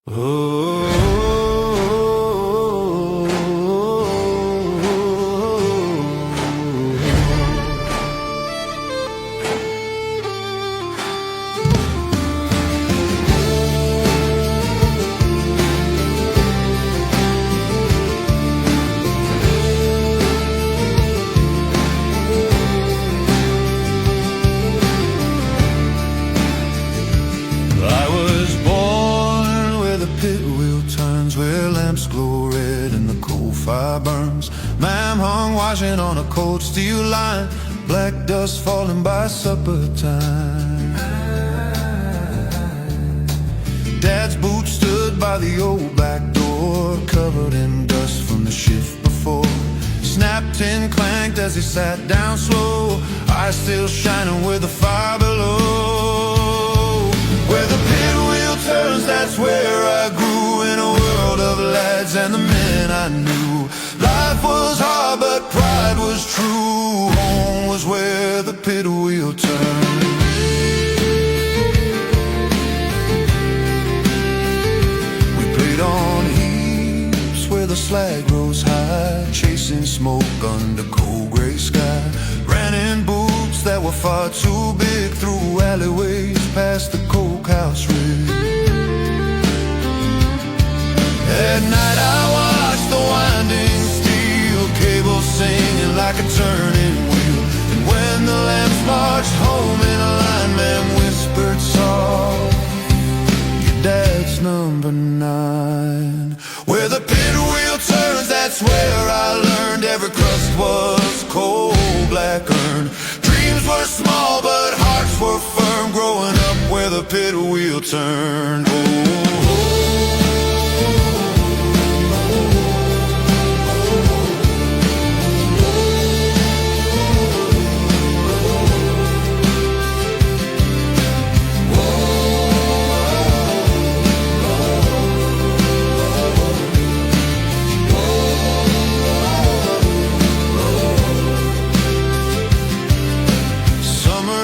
Oh, I was born where the pit wheel turns, where lamps glow red and the coal fire burns. Ma'am hung washing on a cold steel line, black dust falling by supper time. Dad's boots stood by the old back door, covered in dust from the shift before. Snapped and clanked as he sat down slow, eyes still shining with the fire below. Where the pit wheel turns, that's where I grew, in a world of lads and the men I knew. Life was hard but pride was true, home was where the pit wheel turned. We played on heaps where the slag rose high, chasing smoke under cold gray sky. Ran in boots that were far too big, through alleyways past the coke house rig. At night I watched the winding steel cable singing like a turning wheel. And when the lamps marched home in a line, man whispered soft, your dad's number 9. Where the pit wheel turns, that's where I learned every crust was coal black earned. Dreams were small but hearts were firm, growing up where the pit wheel turned.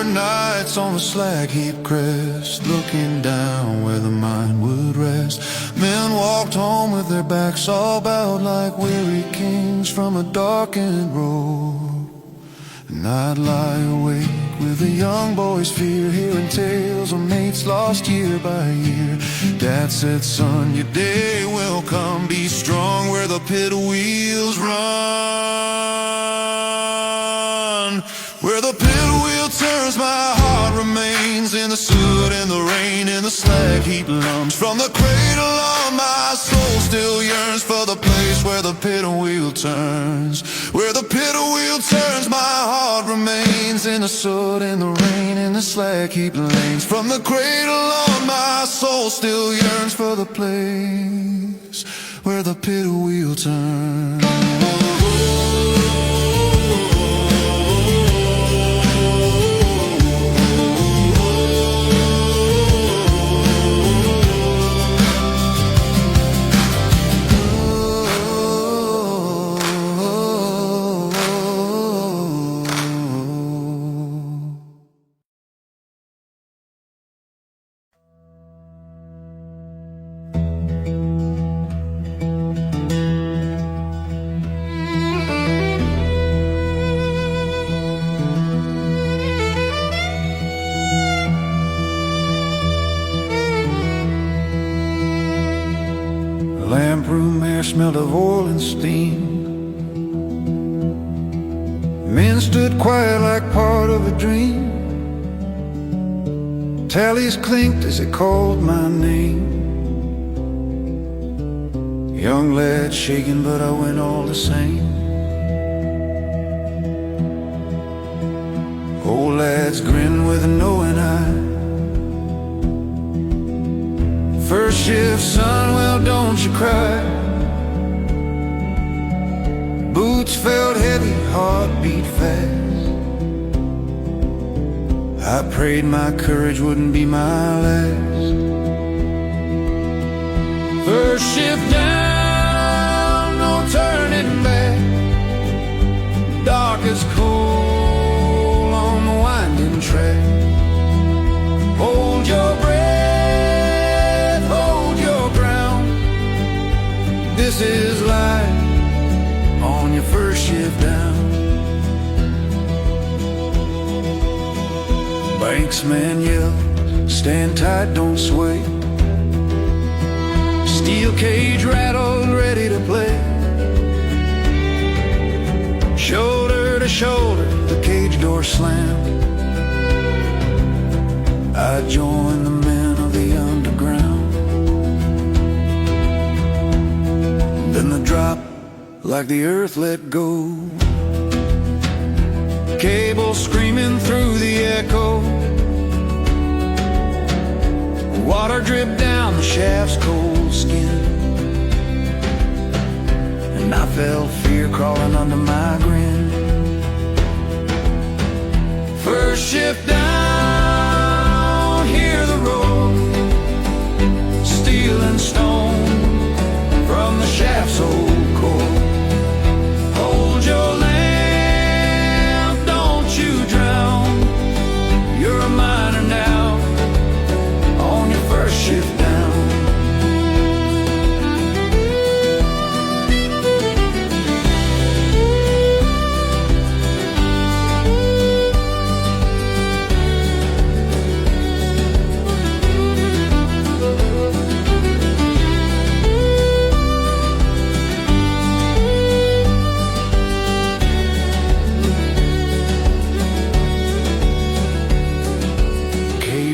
Nights on the slag heap crest, looking down where the mine would rest. Men walked home with their backs all bowed like weary kings from a darkened road. And I'd lie awake with a young boy's fear, hearing tales of mates lost year by year. Dad said, son, your day will come, be strong where the pit wheels run. Where the pit wheel turns, my heart remains, in the soot, in the rain, in the slag heap lumps. From the cradle on, my soul still yearns for the place where the pit wheel turns. Where the pit wheel turns, my heart remains, in the soot, in the rain, in the slag heap lanes. From the cradle on, my soul still yearns for the place where the pit wheel turns. The lamp room air smelled of oil and steam. Men stood quiet like part of a dream. Tallies clinked as they called my name. Young lad shaking, but I went all the same. Old lads grin with a knowing eye. First shift, son, well don't you cry. Boots felt heavy, heart beat fast. I prayed my courage wouldn't be my last. First shift down, no turning back. Dark as coal on the winding track. Hold your breath, hold your ground. this is life on your first shift down. Banksman yells, stand tight, don't sway. Steel cage rattled, ready to play. Shoulder to shoulder, the cage door slammed. I joined the men of the underground. Then the drop, like the earth let go. Cable screaming through the echo. Water dripped down the shaft's cold skin, and I felt fear crawling under my grin. First shift down, hear the roar. Steel and stone from the shaft's old core. Hold your lamp, don't you drown. You're a miner now, on your first shift down.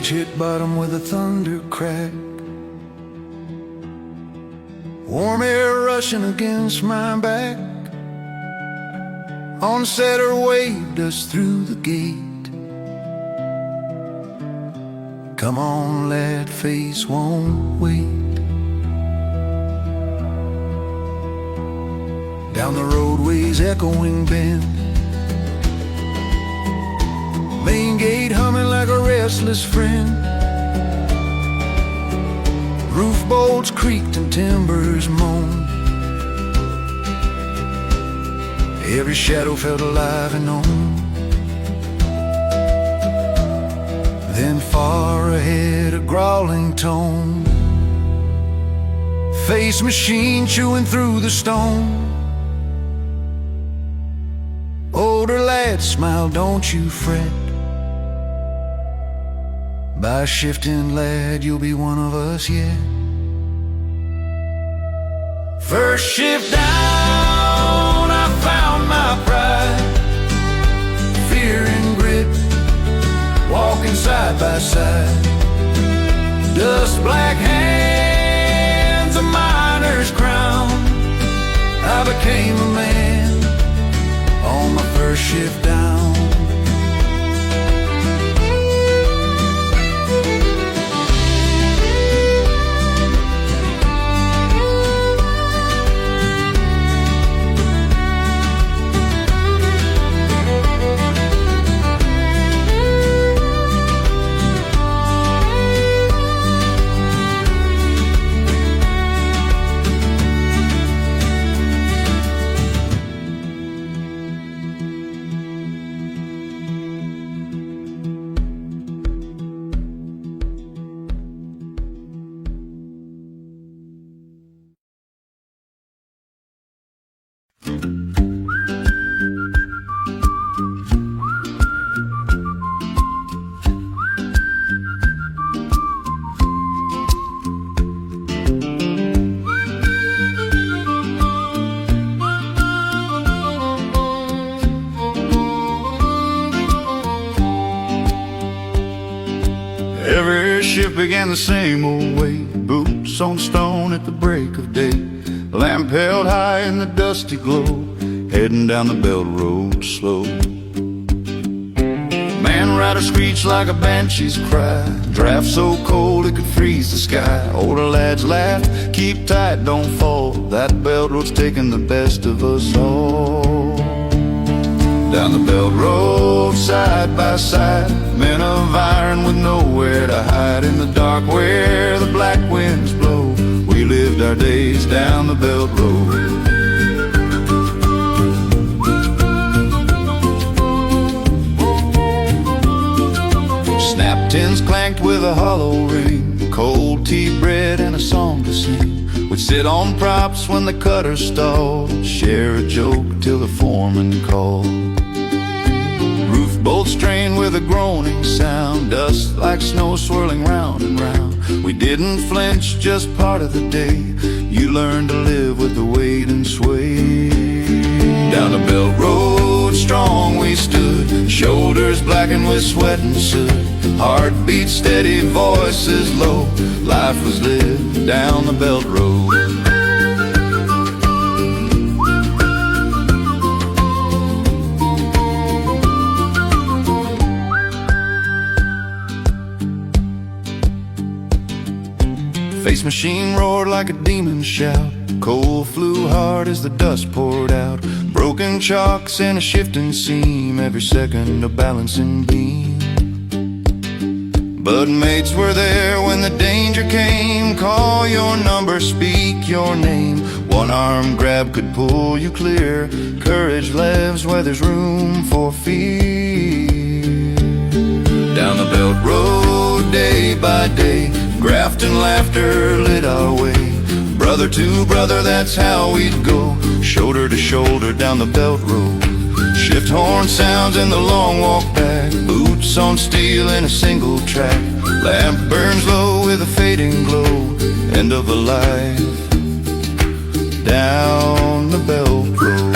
Hit bottom with a thunder crack. Warm air rushing against my back. Onsetter waved us through the gate. Come on, lad, face won't wait. Down the roadway's echoing bend. Main gate humming like a restless friend. Roof bolts creaked and timbers moaned. Every shadow felt alive and known. Then far ahead a growling tone. Face machine chewing through the stone. Older lad smile, don't you fret. By shifting, lad, you'll be one of us yet. First shift down, I found my pride. Fear and grit, walking side by side. Dust black hands, a miner's crown. I became a man on my first shift down. Every shift began the same old way. Boots on stone at the break of day. Lamp held high in the dusty glow. Heading down the belt road slow. Man rider screeched like a banshee's cry. Draft so cold it could freeze the sky. Older lads laughed, keep tight, don't fall. That belt road's taking the best of us all. Down the belt road, side by side, men of iron with nowhere to hide. In the dark where the black winds blow, we lived our days down the belt road. Tins clanked with a hollow ring, cold tea bread and a song to sing. We'd sit on props when the cutter stalled, share a joke till the foreman called. Roof bolts strained with a groaning sound, dust like snow swirling round and round. We didn't flinch, just part of the day. You learn to live with the weight and sway. Down the belt road, strong we stood, shoulders blackened with sweat and soot. Heartbeat steady, voices low, life was lived down the belt road. Face machine roared like a demon shout, coal flew hard as the dust poured out. Broken chocks and a shifting seam, every second a balancing beam. But mates were there when the danger came. Call your number, speak your name. One arm grab could pull you clear. Courage lives where there's room for fear. Down the belt road, day by day, graft and laughter lit our way. Brother to brother, that's how we'd go, shoulder to shoulder down the belt road. Shift horn sounds in the long walk back, boots on steel in a single track. Lamp burns low with a fading glow, end of a life down the belt road.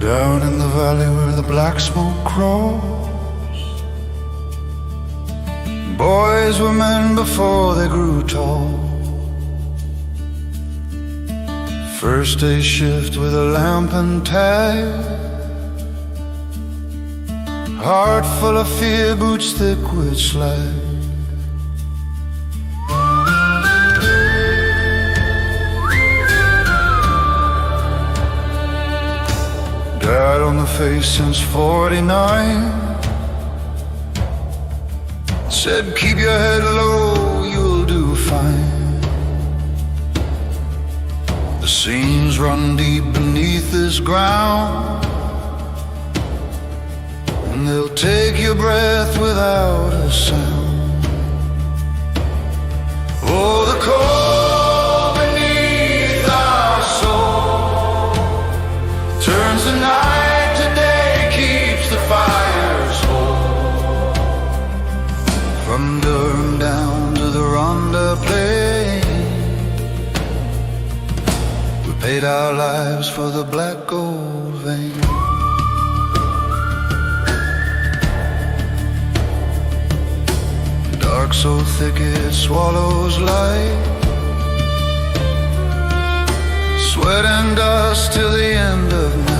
Down in the valley where the black smoke crawls, boys were men before they grew tall. First day shift with a lamp and tag, heart full of fear, boots thick with slag. Dad on the face since 49, said keep your head low, you'll do fine. The seams run deep beneath this ground, and they'll take your breath without a sound. Oh, the cold beneath our soul turns the night to day, keeps the fires whole. From Durham down to the Rhondda Plain, we paid our lives for the black gold vein. Dark so thick it swallows light, sweat and dust till the end of night.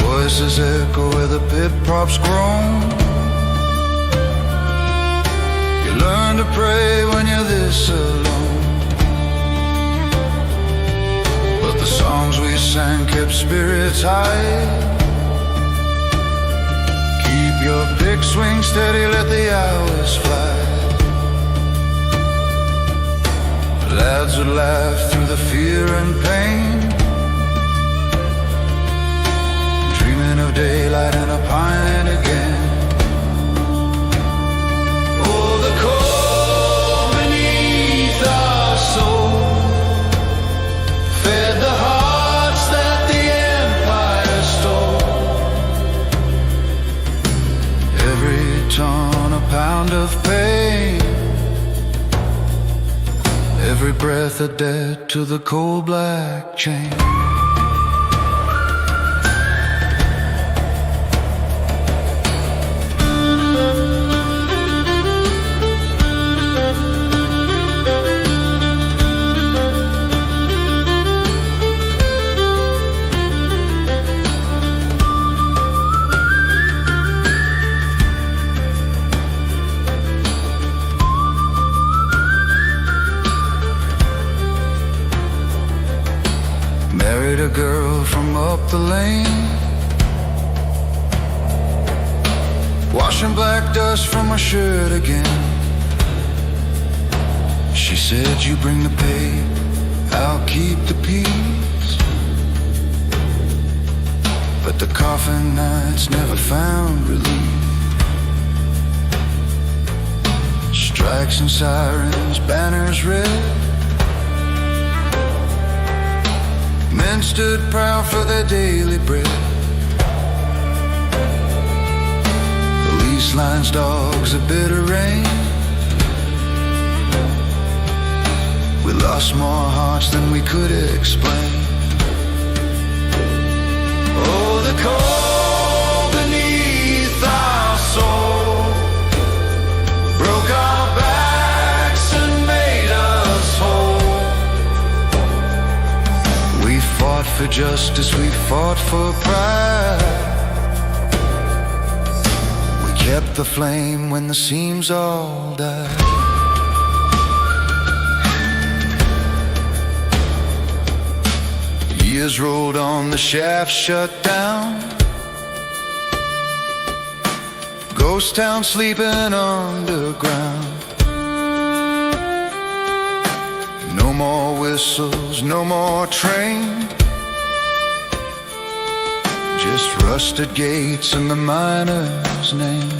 Voices echo where the pit props groan. You learn to pray when you're this alone. But the songs we sang kept spirits high. Keep your pick swing steady, let the hours fly. Lads would laugh through the fear and pain, dreaming of daylight and a pint again. Oh, the cold beneath our soul fed the hearts that the empire stole. Every ton a pound of pain, every breath a debt to the coal black chain. married a girl from up the lane, washing black dust from my shirt again. She said, you bring the pay, I'll keep the peace. But the coffin nights never found relief. Strikes and sirens, banners red, men stood proud for their daily bread. Police lines, dogs, a bitter rain. We lost more hearts than we could explain. Oh, the cold beneath our soul broke our backs and made us whole. We fought for justice, we fought for pride. We kept the flame when the seams all died. Years rolled on, the shaft shut down. Ghost town sleeping underground. No more whistles, no more train, just rusted gates and the miner's name.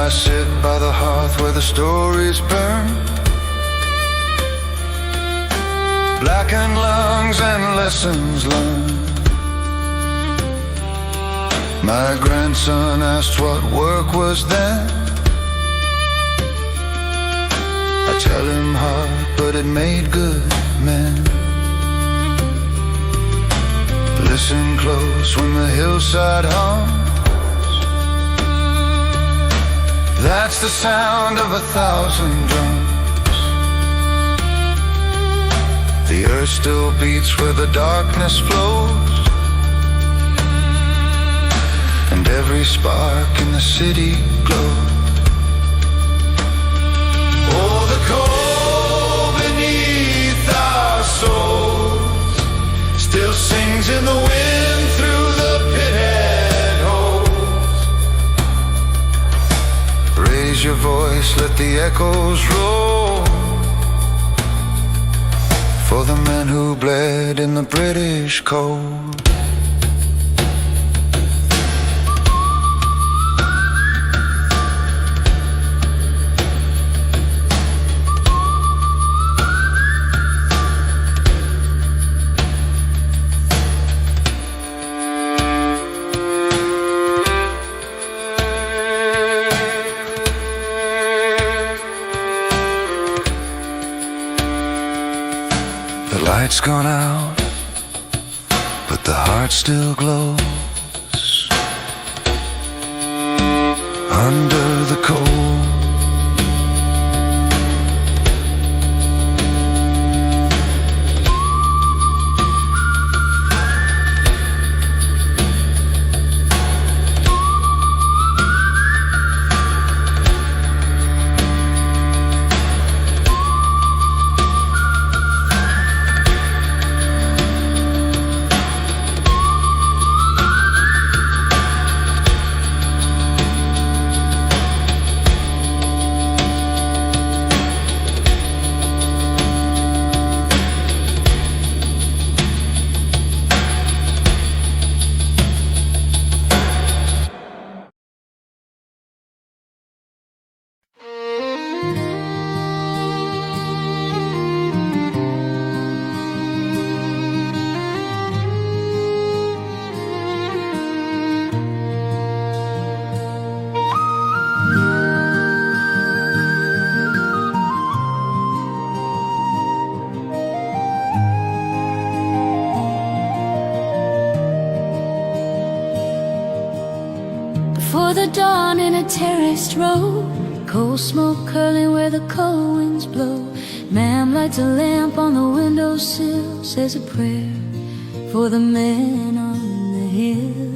I sit by the hearth where the stories burn, blackened lungs and lessons learned. My grandson asked what work was then. I tell him hard, but it made good men. Listen close when the hillside hums. That's the sound of 1,000 drums. The earth still beats where the darkness flows, and every spark in the city glows. Oh, the cold beneath our souls still sings in the wind through the pithead holes. Raise your voice, let the echoes roll, for the men who bled in the British cold. The light's gone out, but the heart still glows under the cold. Before the dawn in a terraced road, Coal smoke curling where the cold winds blow. Ma'am lights a lamp on the windowsill, says a prayer for the men on the hill.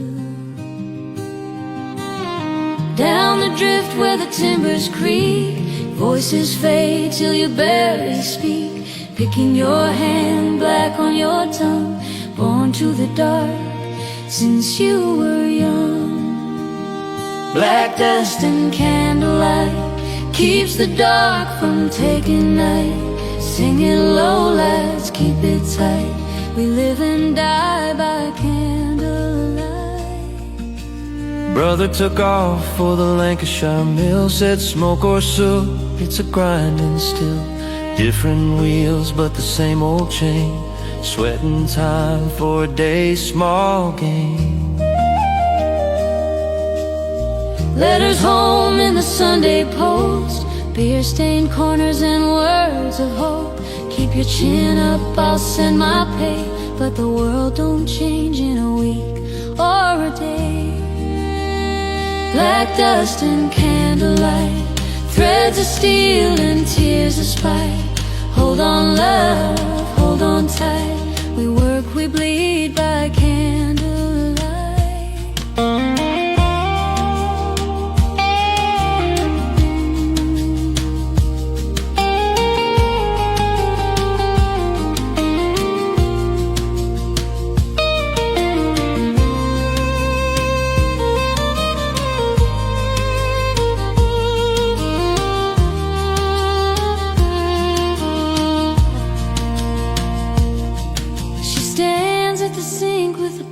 Down the drift where the timbers creak, voices fade till you barely speak. Picking your hand, black on your tongue, born to the dark since you were young. Black dust and candlelight keeps the dark from taking night. Sing it low, lads, keep it tight. We live and die by candlelight. Brother took off for the Lancashire mill, said smoke or soot, it's a grinding still. Different wheels but the same old chain, sweating time for a day's small gain. Letters home in the Sunday Post, beer-stained corners and words of hope. Keep your chin up, I'll send my pay, but the world don't change in a week or a day. Black dust and candlelight, threads of steel and tears of spite. Hold on love, hold on tight. We work, we bleed by candlelight.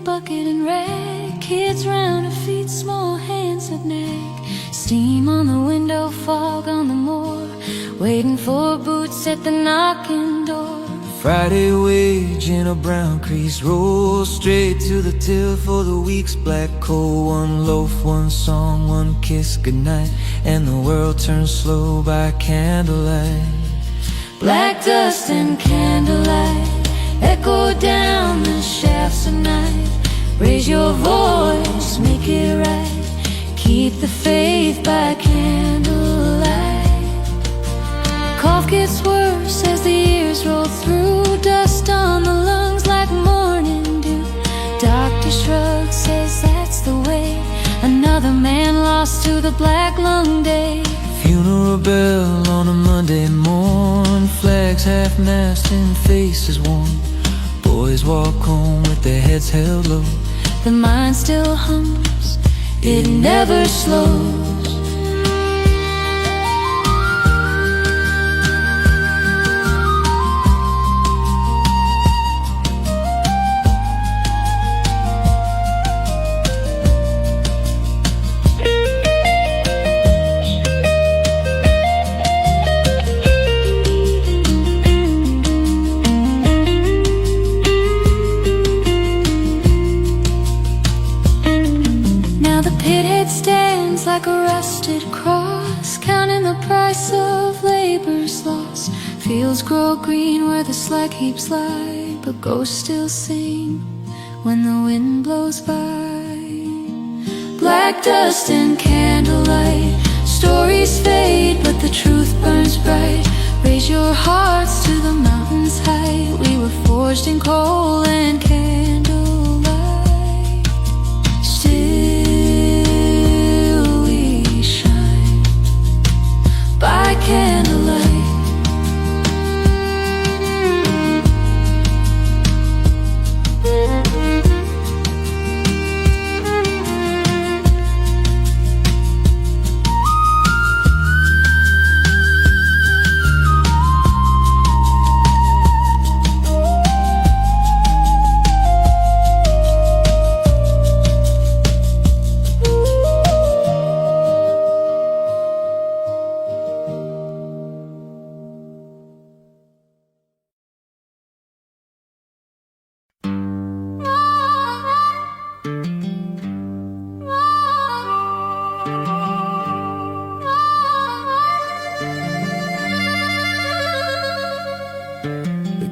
Bucket and rag, kids round her feet, small hands that nag. Steam on the window, fog on the moor, waiting for boots at the knocking door. Friday wage in a brown crease, roll straight to the till for the week's black coal. One loaf, one song, one kiss goodnight, and the world turns slow by candlelight. Black dust and candlelight echo down the shafts of night. Raise your voice, make it right. Keep the faith by candlelight. Cough gets worse as the years roll through. Dust on the lungs like morning dew. Doctor shrugs, says that's the way. Another man lost to the black lung day. Funeral bell on a Monday morn, flags half-mast and faces worn. Boys walk home with their heads held low. The mind still hums, it never slows. Like a rusted cross, counting the price of labor's loss. Fields grow green where the slag heaps lie, but ghosts still sing when the wind blows by. Black dust and candlelight, stories fade but the truth burns bright. Raise your hearts to the mountain's height. We were forged in coal and candlelight. Still by candlelight.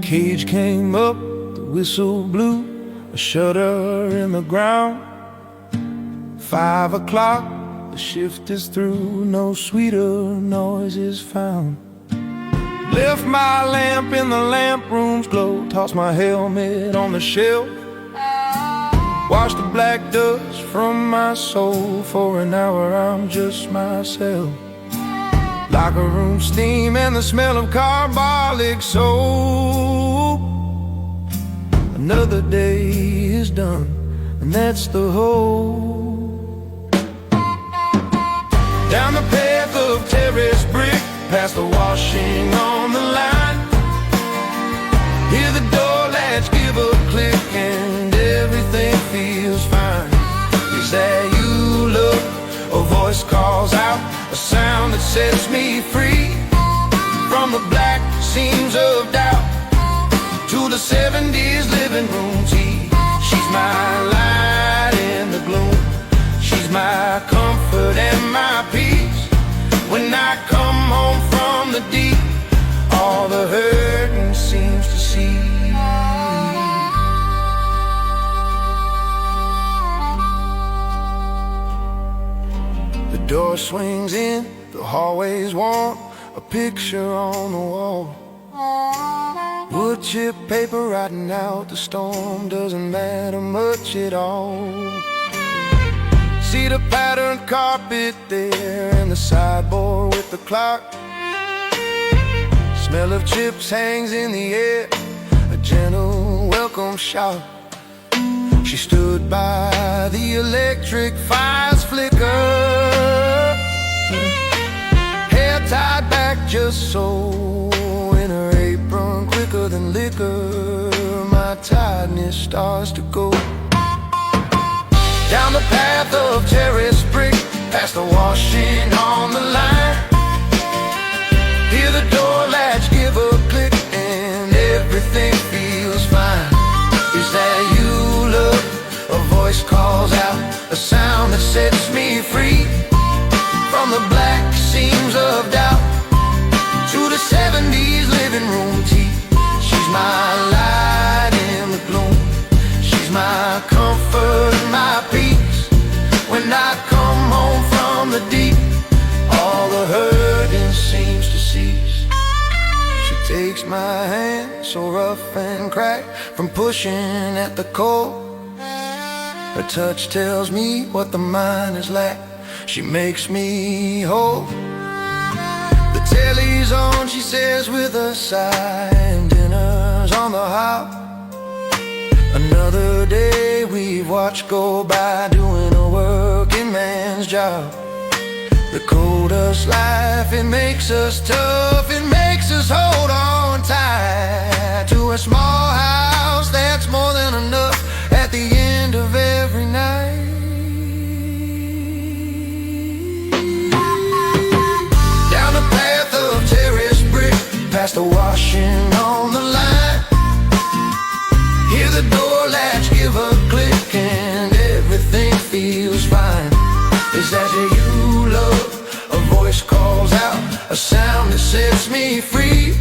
Cage came up, the whistle blew, a shudder in the ground. 5 o'clock, The shift is through, no sweeter noise is found. Left my lamp in the lamp room's glow, tossed my helmet on the shelf, washed the black dust from my soul. For an hour I'm just myself. Locker room steam and the smell of carbolic soap. Another day is done, and that's the hope. Down the path of terrace brick, past the washing on the line, hear the door latch give a click and everything feels fine. Is that you, look? A voice calls out, a sound that sets me free from the black seams of doubt to the 70s living room tea. She's my light in the gloom, she's my comfort and my peace. When I come home from the deep, all the hurting seems to cease. The door swings in, the hallway's warm, a picture on the wall. Wood chip paper riding out the storm, doesn't matter much at all. See the patterned carpet there and the sideboard with the clock. Smell of chips hangs in the air, a gentle welcome shout. She stood by the electric fire's flicker, hair tied back just so, in her apron quicker than liquor. My tiredness starts to go. Down the path of terrace brick, past the washing on the line, hear the door latch give a click and everything feels fine. Is that you, look? A voice calls out, a sound that sets me free from the black seams of doubt to the 70s living room tea. She's my light in the gloom, she's my comfort and my peace. When I come home from the deep, all the hurting seems to cease. She takes my hand, so rough and cracked from pushing at the core. Her touch tells me what the mind has lacked, she makes me whole. The telly's on, she says with a sigh, and dinner's on the hop. Another day we've watched go by, doing a working man's job. The coldest life, it makes us tough, it makes us hold on tight to a small house that's more than enough at the end of every night. Down the path of terrace brick, past the washing on the line, hear the door latch give a click and everything feels fine. Is that you, love? A voice calls out, a sound that sets me free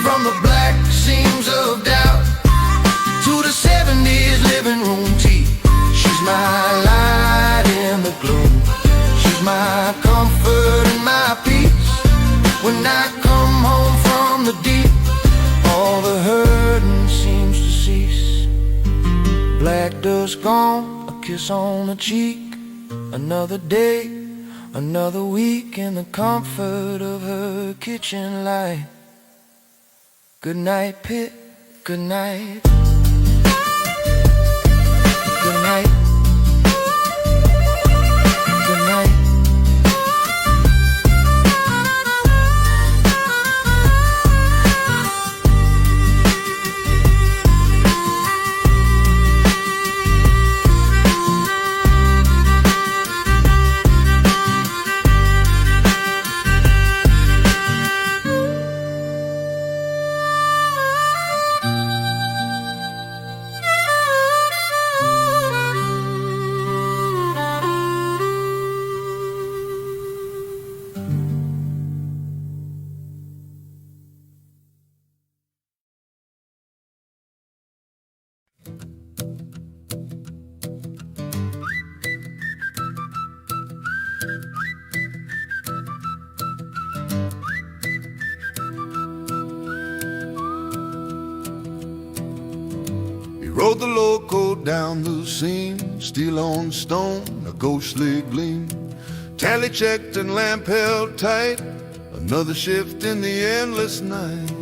from the black seams of doubt to the 70s living room tea. She's my light in the gloom, she's my comfort and my peace. When I come home from the deep, all the hurting seems to cease. Black dust gone, a kiss on the cheek. Another day, another week in the comfort of her kitchen light. Good night, Pit, good night. Good night. Good night. Rode the loco down the seam, steel on stone, a ghostly gleam. Tally checked and lamp held tight, another shift in the endless night.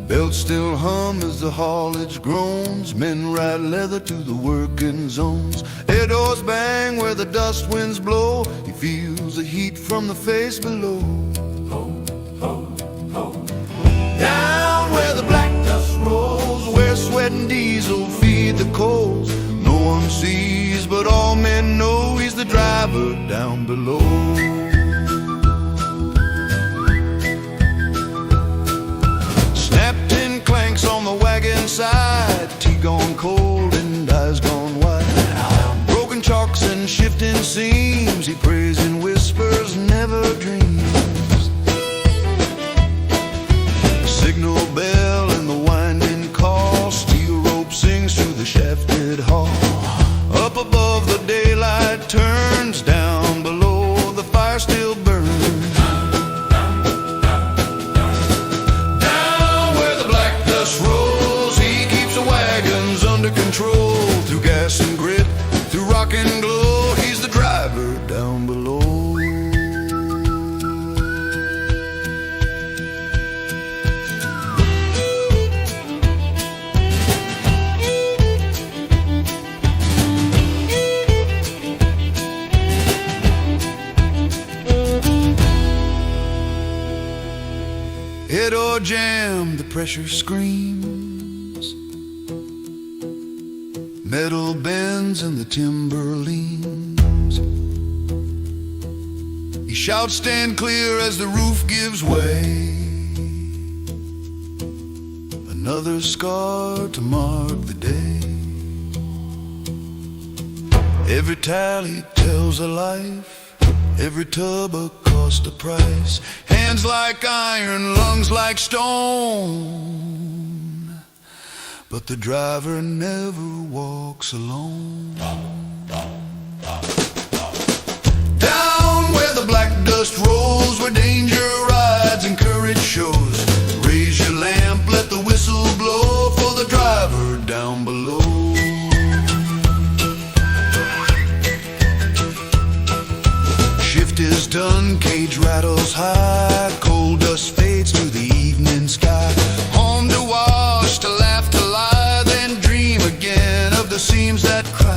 Bells still hum as the haulage groans, men ride leather to the working zones. Air doors bang where the dust winds blow, he feels the heat from the face below. Down where the black dust rolls, where sweat and diesel feed the coals. No one sees, but all men know he's the driver down below. Snap tin clanks on the wagon side, tea gone cold and eyes gone wide. Broken chalks and shifting seams, he prays in whispers, never dreams. Signal bell and the winding call, steel rope sings through the shafted hall. Up above the daylight turns, down below the fire still burns. Down where the black dust rolls, he keeps the wagons under control. Through gas and grit, through rock and glow, he's the driver down below. Head or jam, the pressure screams. Metal bends and the timber leans. He shouts, stand clear as the roof gives way. Another scar to mark the day. Every tally tells a life, every tub a cost a price. Hands like iron, lungs like stone, but the driver never walks alone. Down where the black dust rolls, where danger rides and courage shows. Raise your lamp, let the whistle blow for the driver down below. Shift is done, cage rattles high, coal dust fades to the evening sky. Home to wash, to laugh, to lie, then dream again of the seams that cry.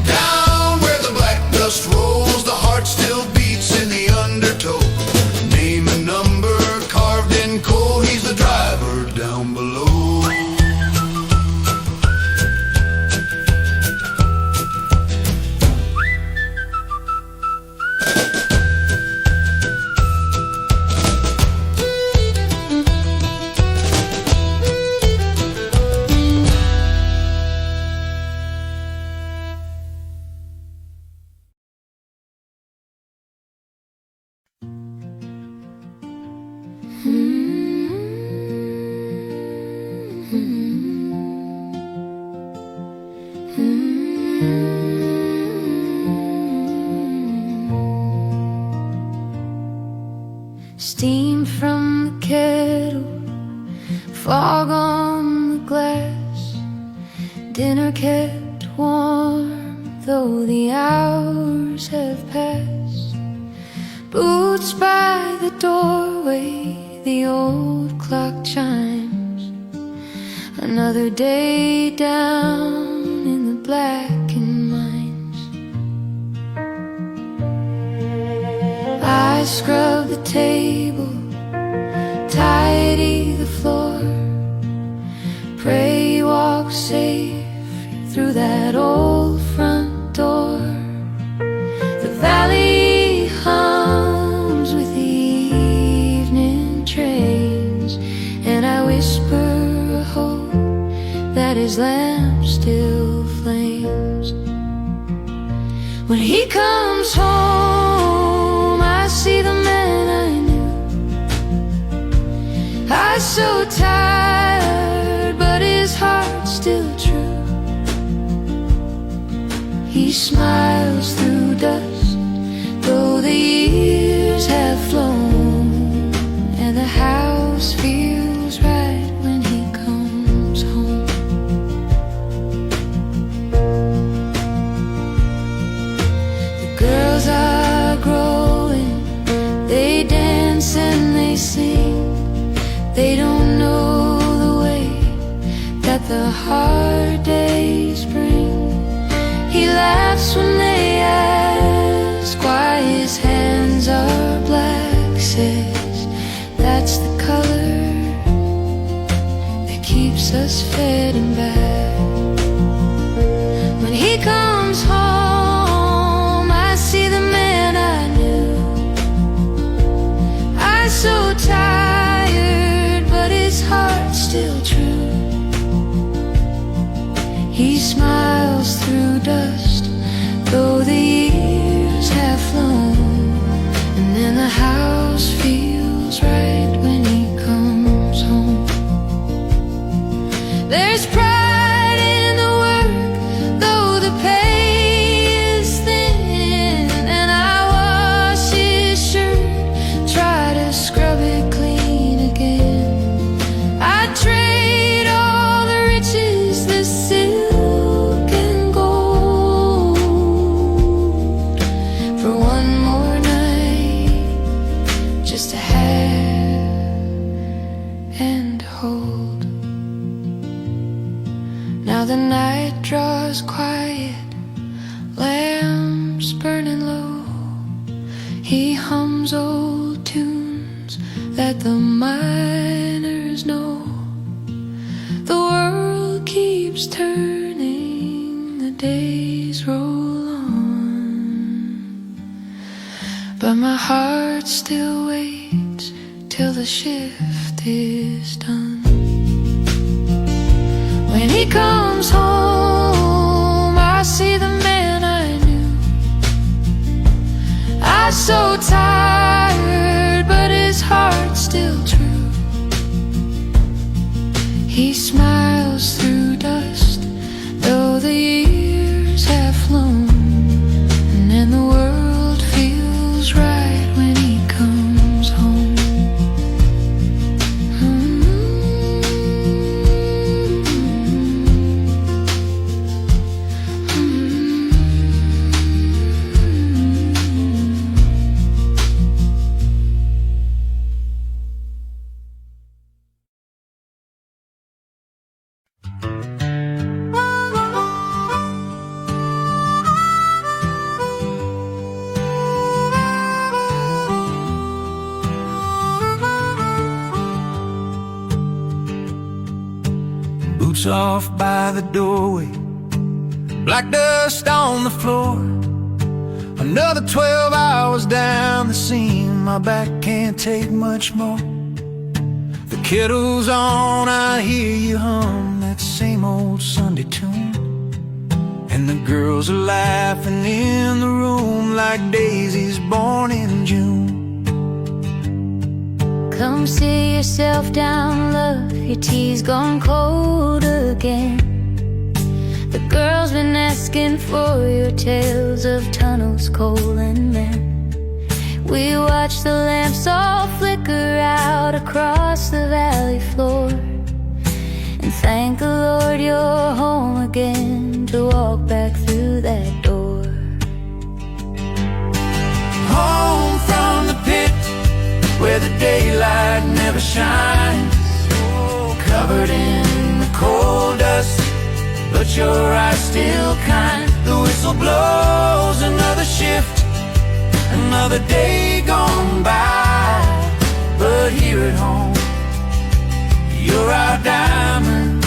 Down where the black dust rolls, the heart still beats in the undertow. Name and number carved in coal, he's the driver down below. Steam from the kettle, fog on the glass. Dinner kept warm, though the hours have passed. Boots by the doorway, the old clock chimes. Another day down in the blackened mines. I scrub the table, tidy the floor. Pray you walk safe through that old front door. The valley hums with the evening trains, and I whisper a hope that his lamp still flames. When he comes home, I see the man I knew. I'm so tired, but his heart's still true. He smiles through dust, though the years have flown feels right when he comes home. The girls are growing, they dance and they sing. They don't know the way that the hard days bring. He laughs when they ask why his hands are black, says that's the color that keeps us fed and back. When he comes home, I see the man I knew. I'm so tired, but his heart's still true. He smiles through dust, though the years have flown. And then the house feels right when he comes home. There's pride in the work, though the pay is thin. And I wash his shirt, try to scrub it clean again. I'd trade all the riches, the silk and gold, for one more night just to have and hold. Now the night draws quiet, lamps burning low. He hums old tunes that the miners know. The world keeps turning, the days roll on, but my heart still waits till the shift is done. When he comes home, I see the man I knew. I'm so tired, but his heart's still true. He smiles through dust, though the years have flown. And then the world feels right when he comes home. Boots off by the doorway, black dust on the floor. Another 12 hours down the seam, my back can't take much more. The kettle's on, I hear you hum that same old Sunday tune. And the girls are laughing in the room like daisies born in June. Come sit yourself down, love, your tea's gone cold again. The girl's been asking for your tales of tunnels, coal and men. We watch the lamps all flicker out across the valley floor, and thank the Lord you're home again to walk back through that door. Home from the pit where the daylight never shines, covered in the coal dust, but your eyes still kind. The whistle blows, another shift, another day gone by. But here at home, you're our diamond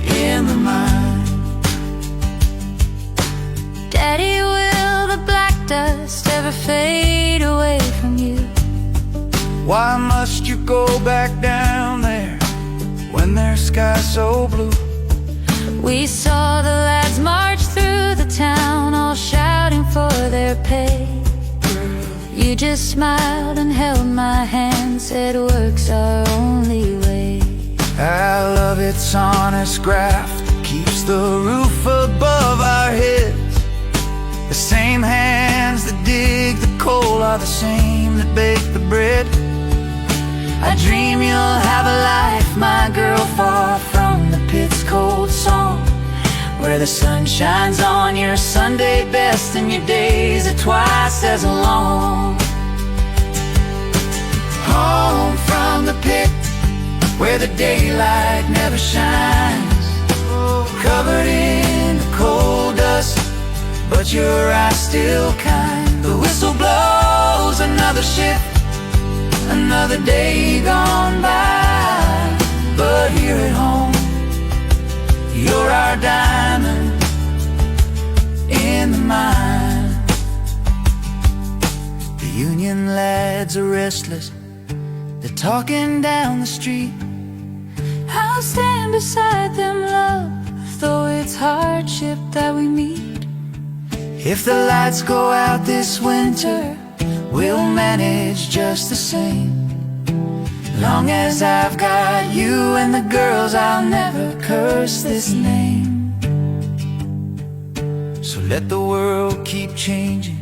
in the mine. Daddy, will the black dust ever fade away from you? Why must you go back down there when there's sky so blue? We saw the lads march through the town, all shouting for their pay. You just smiled and held my hand, said work's our only way. I love its honest graft that keeps the roof above our heads. The same hands that dig the coal are the same that bake the bread. I dream you'll have a life, my girl, far from the pit's cold song, where the sun shines on your Sunday best and your days are twice as long. Home from the pit, where the daylight never shines, covered in the coal dust, but your eyes still kind. The whistle blows, another shift, another day gone by. But here at home, you're our diamond in the mine. The union lads are restless, they're talking down the street. I'll stand beside them, love, though it's hardship that we meet. If the lights go out this winter, we'll manage just the same. Long as I've got you and the girls, I'll never curse this name. So let the world keep changing,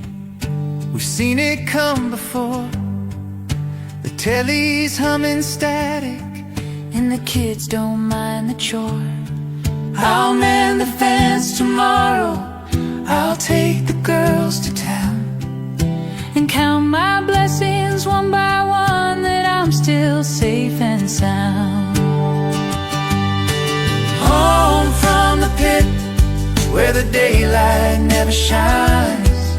we've seen it come before. The telly's humming static, and the kids don't mind the chore. I'll mend the fence tomorrow, I'll take the girls to town, and count my blessings one by one that I'm still safe and sound. Home from the pit, where the daylight never shines,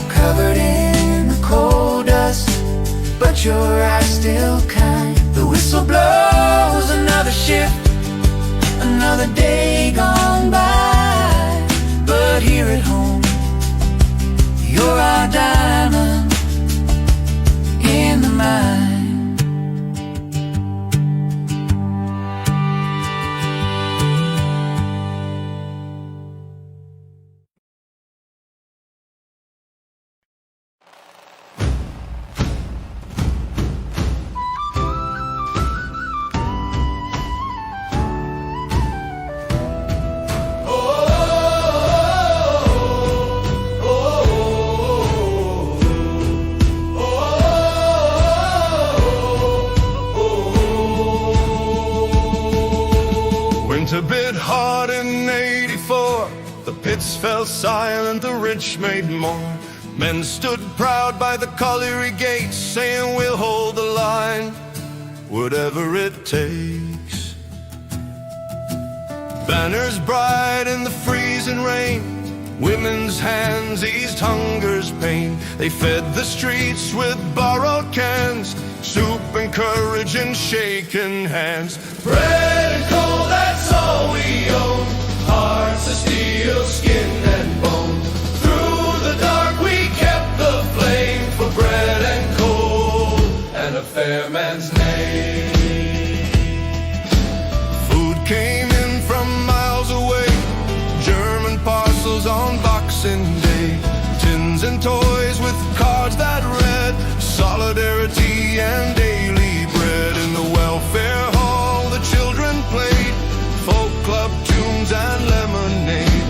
covered in the coal dust, but your eyes still kind. The whistle blows, another shift, another day gone by. But here at home, you're our diamond in the mine. Winter bit hard in '84. The pits fell silent, the rich made more. Men stood proud by the colliery gates, saying we'll hold the line, whatever it takes. Banners bright in the freezing rain, women's hands eased hunger's pain. They fed the streets with borrowed cans, soup and courage in shaking hands. Bread and coal, that's all we own, hearts of steel, skin and bone. Through the dark we kept the flame, for bread and coal and a fair man's name. Food came in from miles away, German parcels on Boxing Day, tins and toys with cards that read solidarity and daily bread. In the welfare hall the children played folk club tunes and lemonade.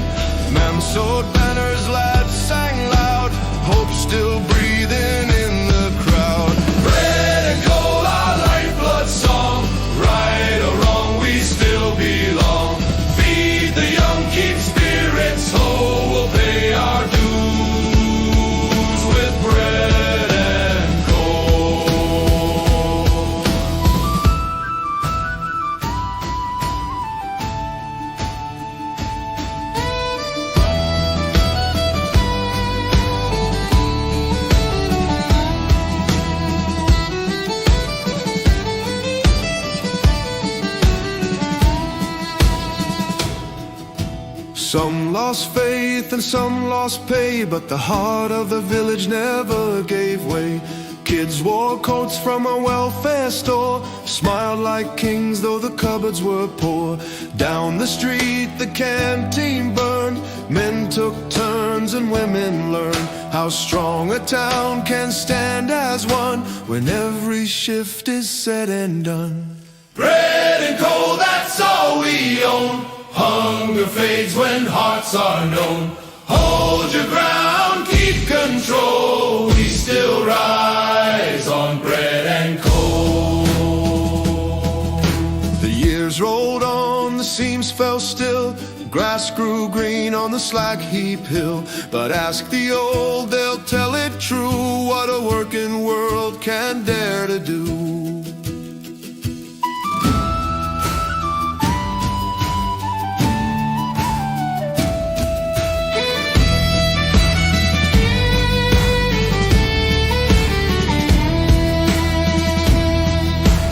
Ma'am sewed banners, lads sang loud, hope still breathing in the crowd. Bread and coal, our lifeblood song, right or wrong we still belong. Feed the young, keep spirits whole, we'll pay our dues with bread and coal. Some lost faith and some lost pay, but the heart of the village never gave way. Kids wore coats from a welfare store, smiled like kings though the cupboards were poor. Down the street the canteen burned, men took turns and women learned how strong a town can stand as one when every shift is said and done. Bread and coal, that's all we own, hunger fades when hearts are known. Hold your ground, keep control, we still rise on bread and coal. Grass grew green on the slag heap hill, but ask the old, they'll tell it true, what a working world can dare to do.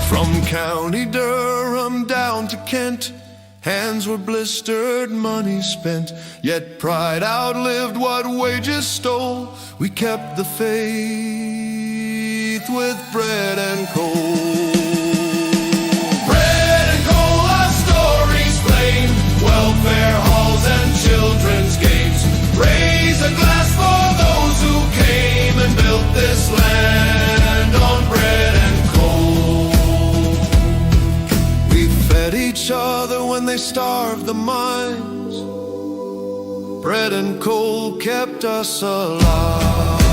From County Durham down to Kent, hands were blistered, money spent, yet pride outlived what wages stole. We kept the faith with bread and coal. Bread and coal, our stories flame, welfare halls and children's games. Raise a glass for those who came and built this land on bread and coal. We fed each other when they starved the mines. Bread and coal kept us alive.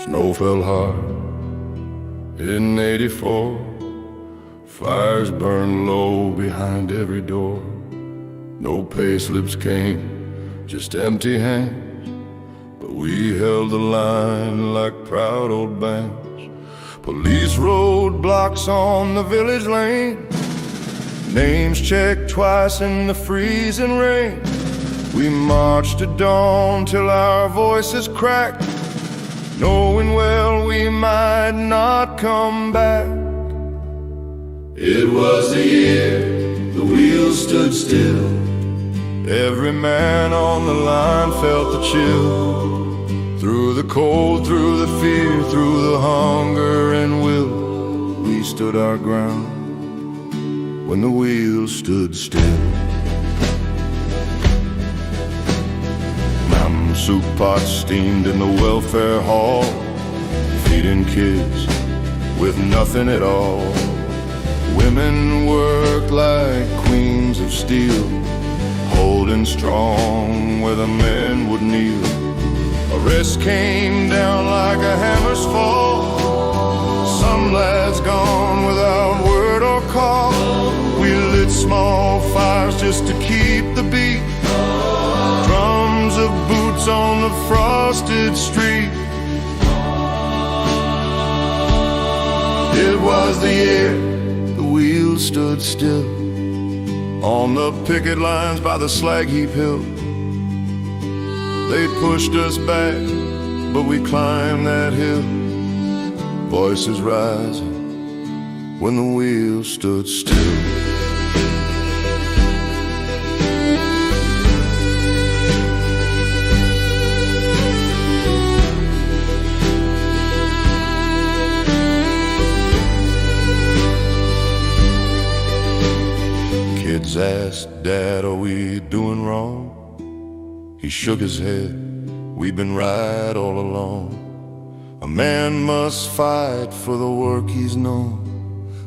Snow fell hard in '84. Fires burned low behind every door. No pay slips came, just empty hands, but we held the line like proud old bands. Police roadblocks on the village lane, names checked twice in the freezing rain. We marched at dawn till our voices cracked, knowing well we might not come back. It was the year the wheels stood still. Every man on the line felt the chill. Through the cold, through the fear, through the hunger and will, we stood our ground when the wheels stood still. Mountain soup pots steamed in the welfare hall, feeding kids with nothing at all. Women worked like queens of steel, holding strong where the men would kneel. Arrests came down like a hammer's fall. Some lads gone without word or call. We lit small fires just to keep the beat. Drums of boots on the frosted street. It was the year the wheels stood still on the picket lines by the slag heap hill. They pushed us back, but we climbed that hill. Voices rising when the wheels stood still. Kids asked, Dad, are we doing wrong? He shook his head, we've been right all along. A man must fight for the work he's known,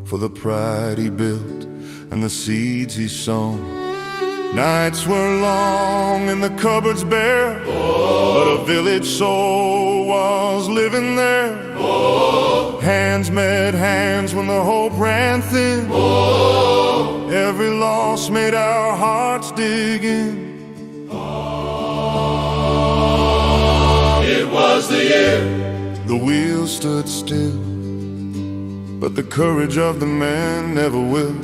for the pride he built and the seeds he's sown. Nights were long and the cupboards bare, but a village soul was living there. Hands met hands when the hope ran thin. Every loss made our hearts dig in. It was the year the wheels stood still, but the courage of the man never will.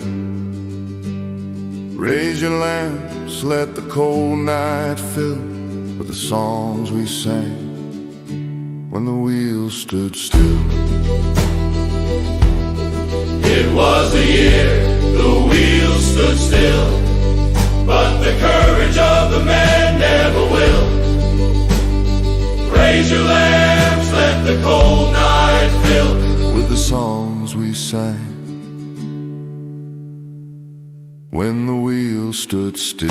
Raise your lamps, let the cold night fill with the songs we sang when the wheels stood still. It was the year the wheels stood still. but the courage of the man never will. Raise your lamps, let the cold night fill with the songs we sang when the wheels stood still.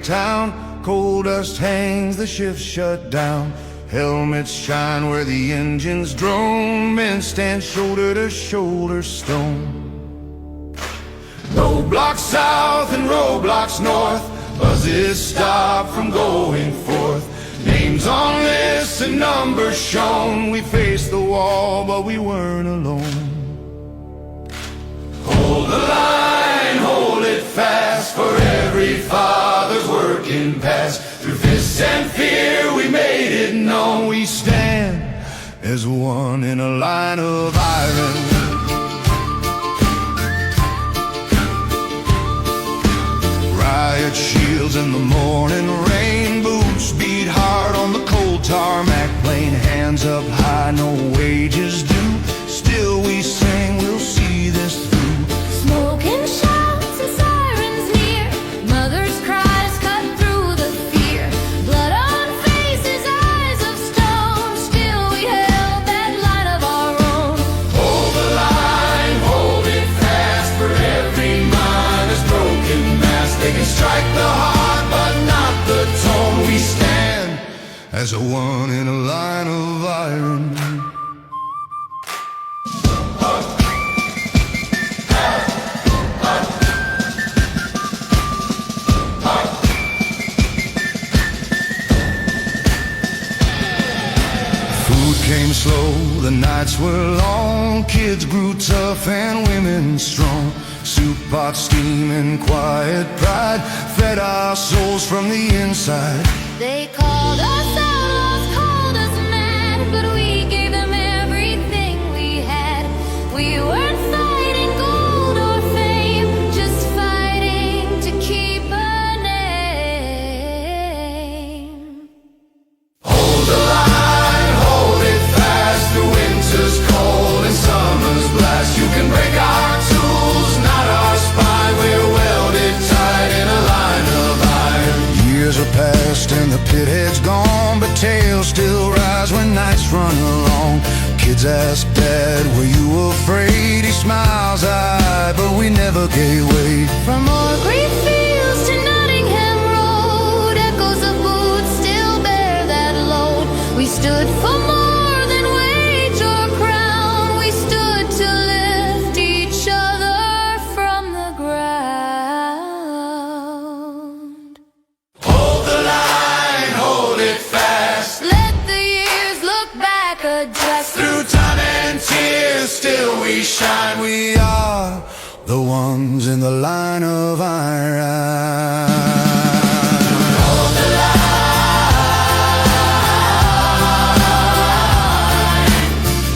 Town, coal dust hangs, the shift shut down. Helmets shine where the engines drone. Men stand shoulder to shoulder stone. Roadblocks south and roadblocks north, buses stop from going forth. Names on lists and numbers shown. We faced the wall, but we weren't alone. Hold the line, hold it fast, for every father's working past. Through fists and fear we made it known. We stand as one in a line of iron. Riot shields in the morning rain. Boots beat hard on the cold tarmac plain. Hands up high, no wages due. Still we sing, we'll see this through. Smoke and shouts and sirens near. Mothers' cries cut through the fear. Blood on faces, eyes of stone. Still we held that line of our own. Hold the line, hold it fast, for every miner's broken mass. They can strike the heart, but not the tone. We stand as a one in a line of iron. Came slow, the nights were long. Kids grew tough and women strong. Soup pot steaming, quiet pride fed our souls from the inside. They called us outlaws, called us mad, but we gave them everything we had. We weren't fighting gold or fame, just fighting to keep a name. Hold the line, hold it fast, through winter's cold and summer's blast. You can break our tools, not our spine. We're welded tight in a line of iron. Years are past and the pit head's gone, but tales still rise when nights run along. Kids ask Dad, were you afraid? He smiles, aye, but we never gave way. From Orgreave Fields to Nottingham Road, echoes of boots still bear that load. We stood for more than wage or crown. We stood to lift each other from the ground. Hold the line, hold it fast. Let the years look back, adjust. Through time and tears, still we shine. We are the ones in the line of iron. Hold the line,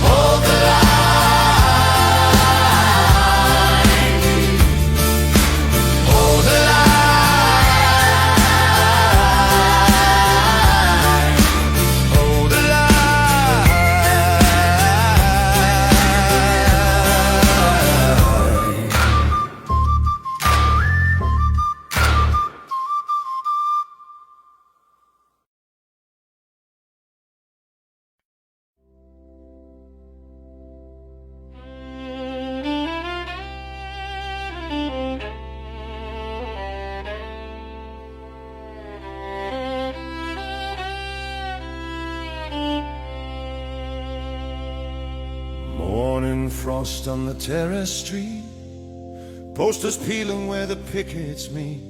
hold the line, hold the line, hold the line. Morning frost on the terrace street, posters peeling where the pickets meet.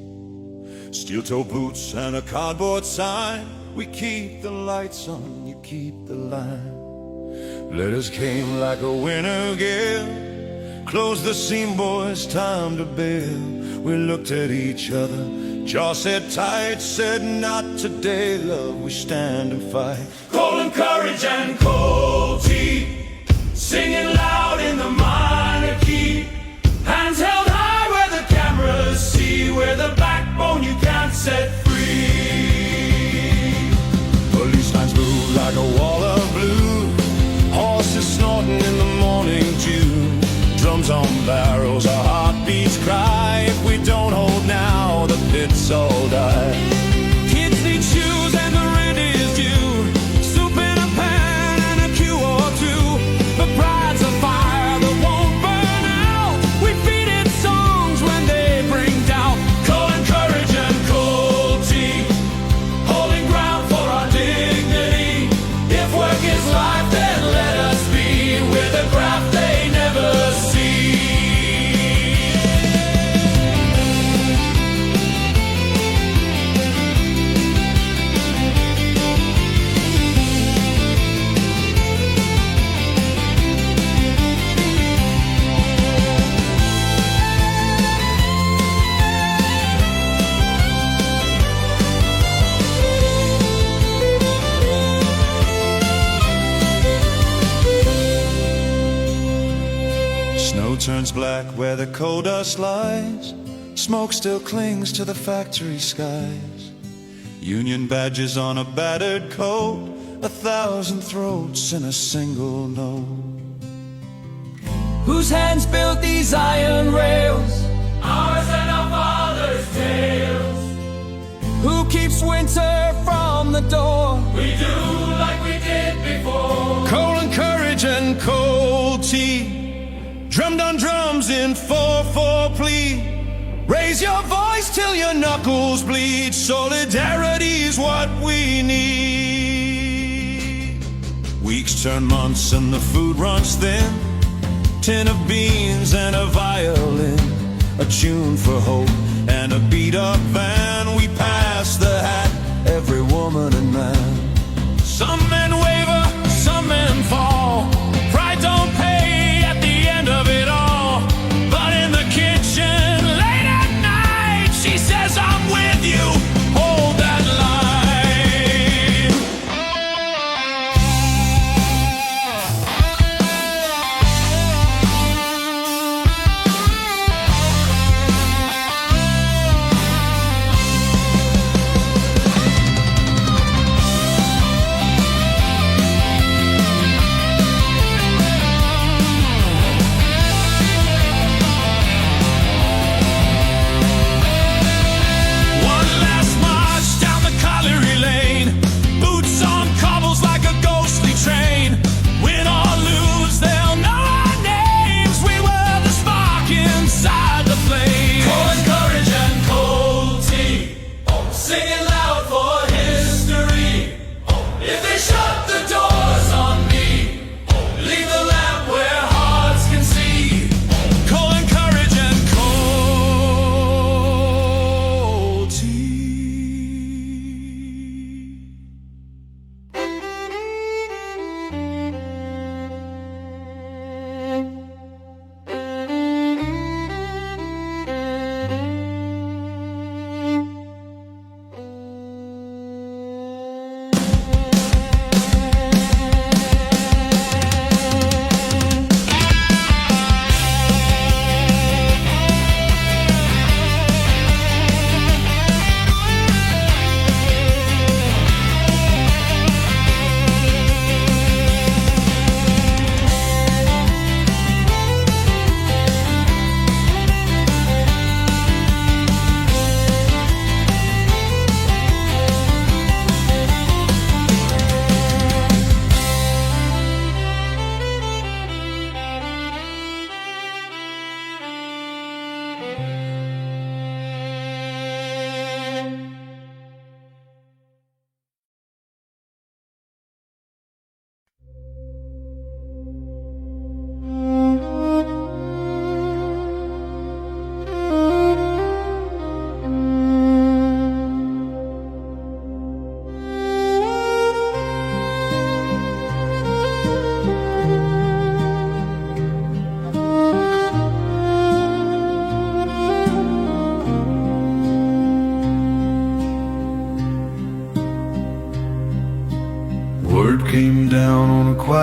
Steel-toe boots and a cardboard sign, We keep the lights on, you keep the line. Letters came like a winter gale. Close the seam, boys, time to bail. We looked at each other, jaw set tight, said not today, love, we stand and fight. Coal and courage and cold tea, singing loud in the minor key. Hands held high where the cameras see, where the backbone you can't set free. Police lines move like a wall of blue, horses snorting in the morning dew. Drums on barrels, our heartbeats cry. If we don't hold now, the pits all die. Kids need shoes and the rent is due. Soup in a pan and a cue or two. The pride's a fire that won't burn out. We feed it songs when they bring doubt. Coal and courage and cold tea, holding ground for our dignity. If work is life, then let us be. We're the craft they never see. Snow turns black where the coal dust lies. Smoke still clings to the factory skies. Union badges on a battered coat, 1,000 throats in a single note. Whose hands built these iron rails? Ours and our fathers' tales. Who keeps winter from the door? We do like we did before. Coal and courage and cold tea, drummed on drums in 4/4 plea. Raise your voice till your knuckles bleed. Solidarity's what we need. Weeks turn months and the food runs thin. Tin of beans and a violin, a tune for hope and a beat-up van. We pass the hat, every woman and man. Some men waver, some men fall. Pride don't pay at the end of it all. But in the kitchen, late at night, she says, I'm with you, hold that line.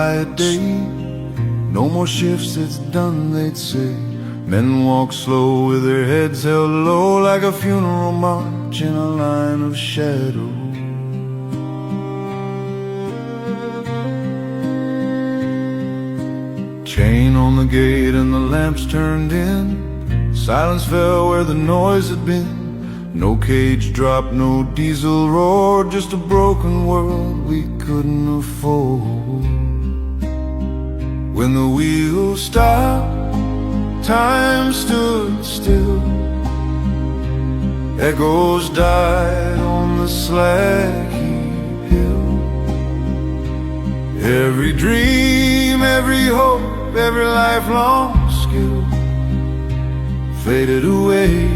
quiet day. No more shifts, it's done, they'd say. Men walk slow with their heads held low, like a funeral march in a line of shadow. Chain on the gate and the lamps turned in. Silence fell where the noise had been. No cage drop, no diesel roar, just a broken world we couldn't afford. When the wheels stopped, time stood still. Echoes died on the slaggy hill. Every dream, every hope, every lifelong skill faded away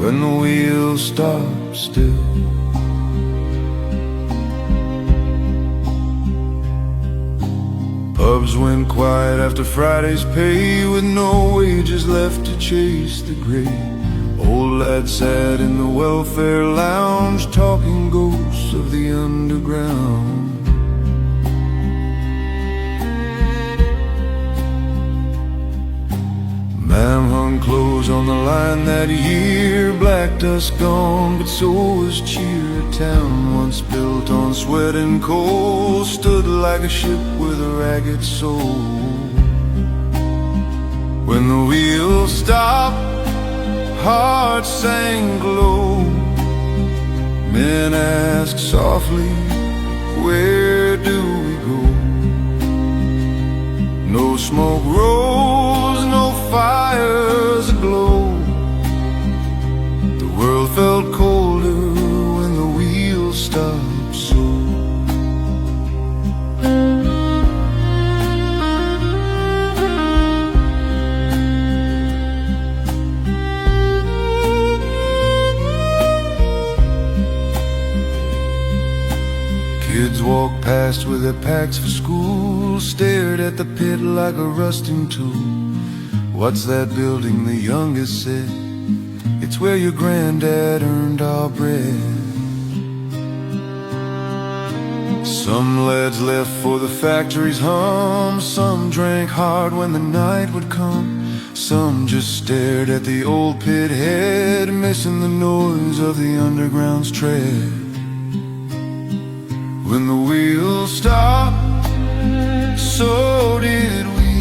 when the wheels stopped still. Pubs went quiet after Friday's pay, with no wages left to chase the gray. Old lads sat in the welfare lounge, talking ghosts of the underground. Ma'am hung clothes on the line that year, black dust gone, but so was cheer. A town once built on sweat and coal stood like a ship with a ragged soul. When the wheels stopped, hearts sank low. Men asked softly, where do we go? No smoke rose, no fires aglow. The world felt colder when the wheels stopped so. Kids walked past with their packs for school, stared at the pit like a rusting tool. What's that building? The youngest said, it's where your granddad earned our bread. Some lads left for the factory's hum, some drank hard when the night would come. Some just stared at the old pit head, missing the noise of the underground's tread. When the wheels stopped, so did we,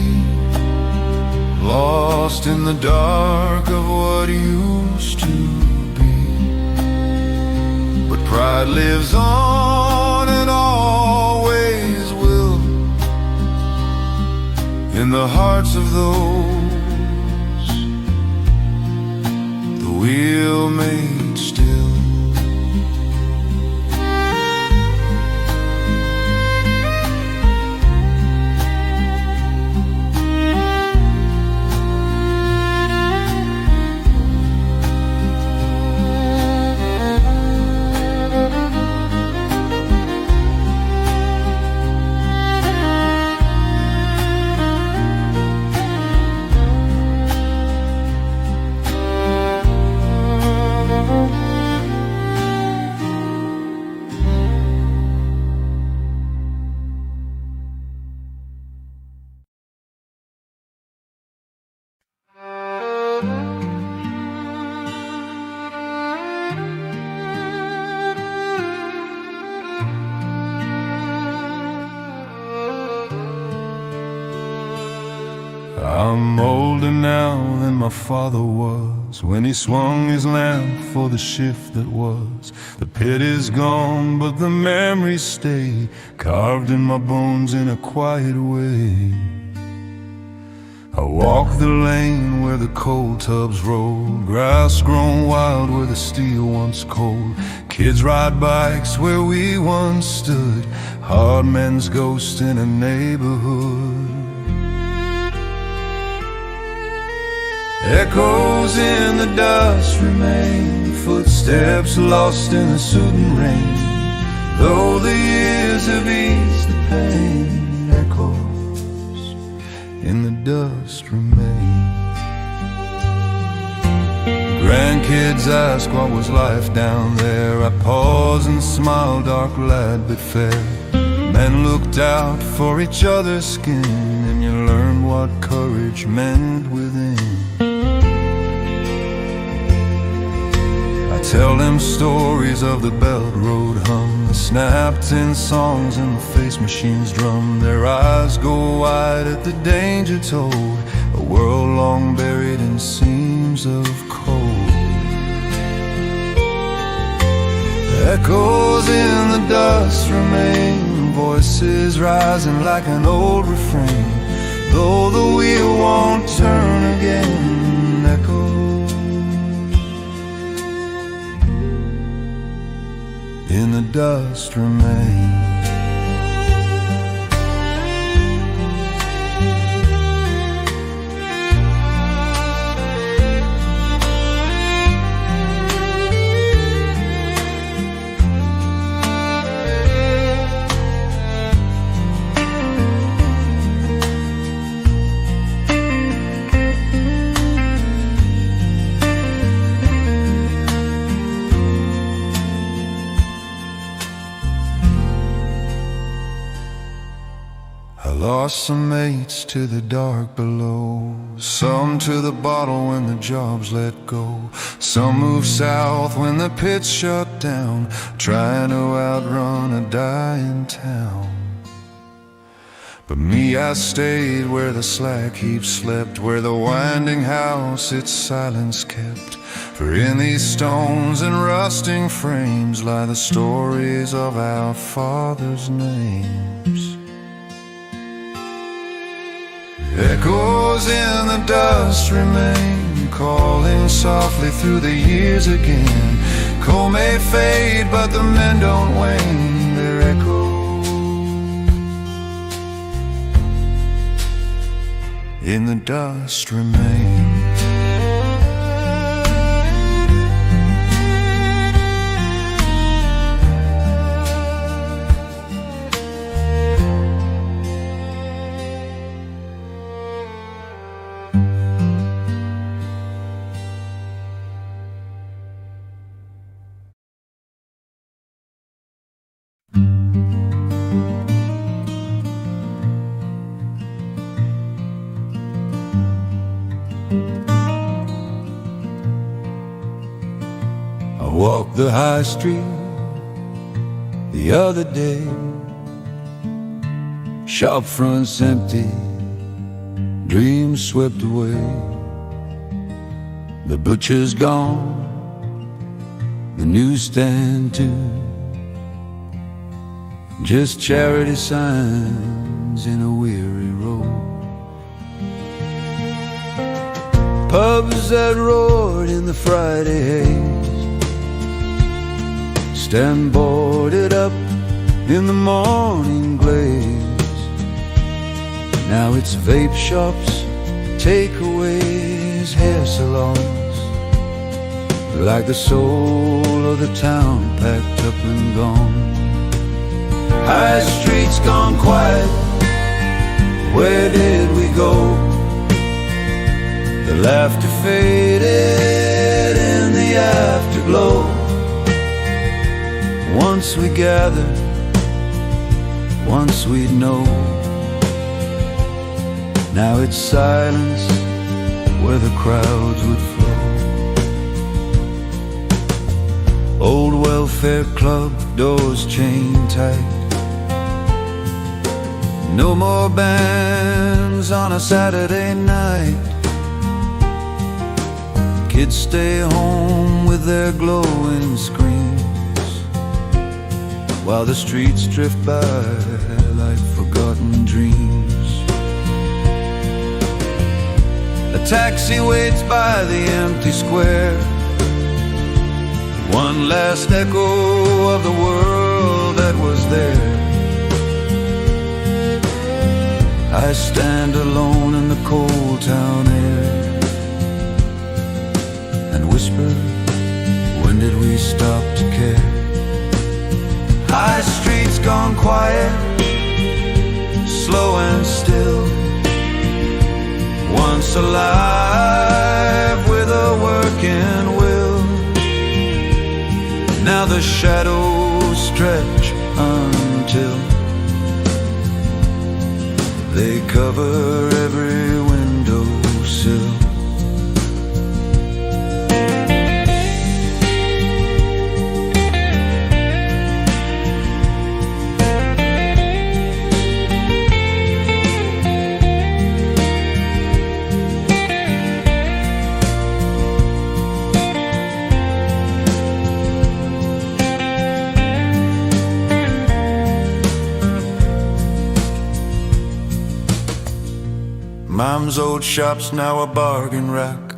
lost in the dark of what used to be. But pride lives on and always will, in the hearts of those the wheel made still. I'm older now than my father was when he swung his lamp for the shift that was. The pit is gone, but the memories stay, carved in my bones in a quiet way. I walk the lane where the coal tubs roll, grass grown wild where the steel once cold. Kids ride bikes where we once stood, hard men's ghost in a neighborhood. Echoes in the dust remain, footsteps lost in the soothing rain. Though the years have eased the pain, echoes in the dust remain. Grandkids ask what was life down there. I pause and smile, dark lad but fair. Men looked out for each other's skin, and you learned what courage meant within. I tell them stories of the Belt Road hum, the snap-tin songs and the face machines drum. Their eyes go wide at the danger told, a world long buried in seams of cold. Echoes in the dust remain, voices rising like an old refrain. Though the wheel won't turn again, echoes in the dust remain. Lost some mates to the dark below, some to the bottle when the jobs let go. Some moved south when the pits shut down, trying to outrun a dying town. But me, I stayed where the slack heap slept, where the winding house its silence kept. For in these stones and rusting frames lie the stories of our fathers' names. Echoes in the dust remain, calling softly through the years again. Coal may fade, but the men don't wane. Their echoes in the dust remain. I walked the high street the other day, shop fronts empty, dreams swept away. The butcher's gone, the newsstand too, just charity signs in a weary road. Pubs that roared in the Friday haze stand boarded up in the morning glaze. Now it's vape shops, takeaways, hair salons, like the soul of the town packed up and gone. High streets gone quiet, where did we go? The laughter faded in the afterglow. Once we gathered, once we'd know. Now it's silence where the crowds would flow. Old welfare club doors chained tight, no more bands on a Saturday night. Kids stay home with their glowing screens, while the streets drift by like forgotten dreams. A taxi waits by the empty square, one last echo of the world that was there. I stand alone in the cold town air and whisper, when did we stop to care? High streets gone quiet, slow and still, once alive with a working will. now the shadows stretch until they cover every windowsill. Mom's old shop's now a bargain rack,